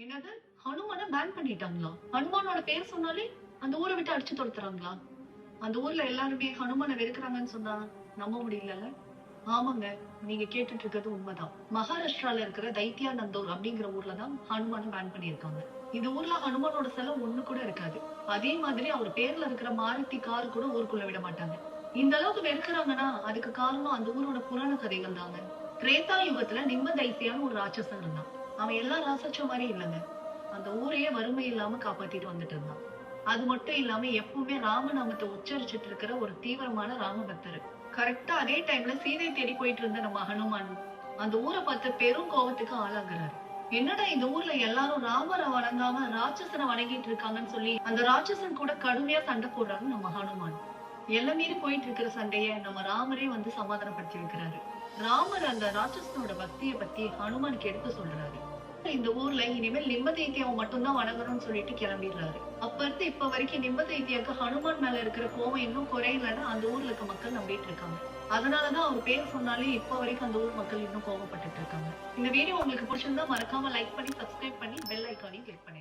என்னது? ஹனுமான பேன் பண்ணிட்டாங்களா? ஹனுமானோட பேர் சொன்னாலே அந்த ஊரை விட்டு அடிச்சு துரத்துறாங்களா? அந்த ஊர்ல எல்லாருமே ஹனுமான வெறுக்கிறாங்கன்னு சொன்னா நம்ப முடியலல்ல. ஆமாங்க, நீங்க கேட்டுட்டு இருக்கிறது உண்மைதான். மகாராஷ்டிரால இருக்கிற தைத்தியானந்தூர் அப்படிங்கிற ஊர்ல தான் ஹனுமான பேன் பண்ணியிருக்காங்க. இந்த ஊர்ல ஹனுமானோட சிலை ஒண்ணு கூட இருக்காது. அதே மாதிரி அவர் பேர்ல இருக்கிற மாருதி கார் கூட ஊருக்குள்ள விட மாட்டாங்க. இந்த அளவுக்கு வெறுக்கிறாங்கன்னா அதுக்கு காரணம் அந்த ஊரோட புராண கதைகள் தாங்க. திரேதா யுகத்துல நிம்ம தைத்தியான்னு ஒரு ராட்சசன் இருந்தான். அவன் எல்லாம் ராசச்ச மாதிரி இல்லைங்க. அந்த ஊரையே வறுமை இல்லாம காப்பாத்திட்டு வந்துட்டு இருந்தான். அது மட்டும் இல்லாம எப்பவுமே ராமநாமத்தை உச்சரிச்சுட்டு இருக்கிற ஒரு தீவிரமான ராம பக்தர். கரெக்டா அதே டைம்ல சீதை தேடி போயிட்டு இருந்த நம்ம ஹனுமான் அந்த ஊரை பார்த்து பெரும் கோபத்துக்கு ஆளாகிறாரு. என்னடா இந்த ஊர்ல எல்லாரும் ராமரை வணங்காம ராட்சசனை வணங்கிட்டு இருக்காங்கன்னு சொல்லி அந்த ராட்சசன் கூட கடுமையா சண்டை போடுறாரு நம்ம ஹனுமான். எல்லாம் மீறி போயிட்டு இருக்கிற சண்டைய நம்ம ராமரே வந்து சமாதானப்படுத்தி வைக்கிறாரு. ராமர் அந்த ராட்சசனோட பக்தியை பத்தி ஹனுமானுக்கு எடுத்து சொல்றாரு. இந்த ஊர்ல இனிமேல் நிம்மதைத்தியாவை மட்டும்தான் வணங்கணும்னு சொல்லிட்டு கிளம்பிடுறாரு. அப்ப இருந்து இப்ப வரைக்கும் நிம்மதைத்தியாக்கு ஹனுமான் மேல இருக்கிற கோவம் இன்னும் குறையலன்னு அந்த ஊர்ல இருக்க மக்கள் நம்பிட்டு இருக்காங்க. அதனாலதான் அவர் பேர் சொன்னாலே இப்ப வரைக்கும் அந்த ஊர் மக்கள் இன்னும் கோவப்பட்டுட்டு இருக்காங்க. இந்த வீடியோ உங்களுக்கு பிடிச்சிருந்தா மறக்காம லைக் பண்ணி சப்ஸ்கிரைப் பண்ணி பெல் ஐக்கானையும் கிளிக் பண்ணி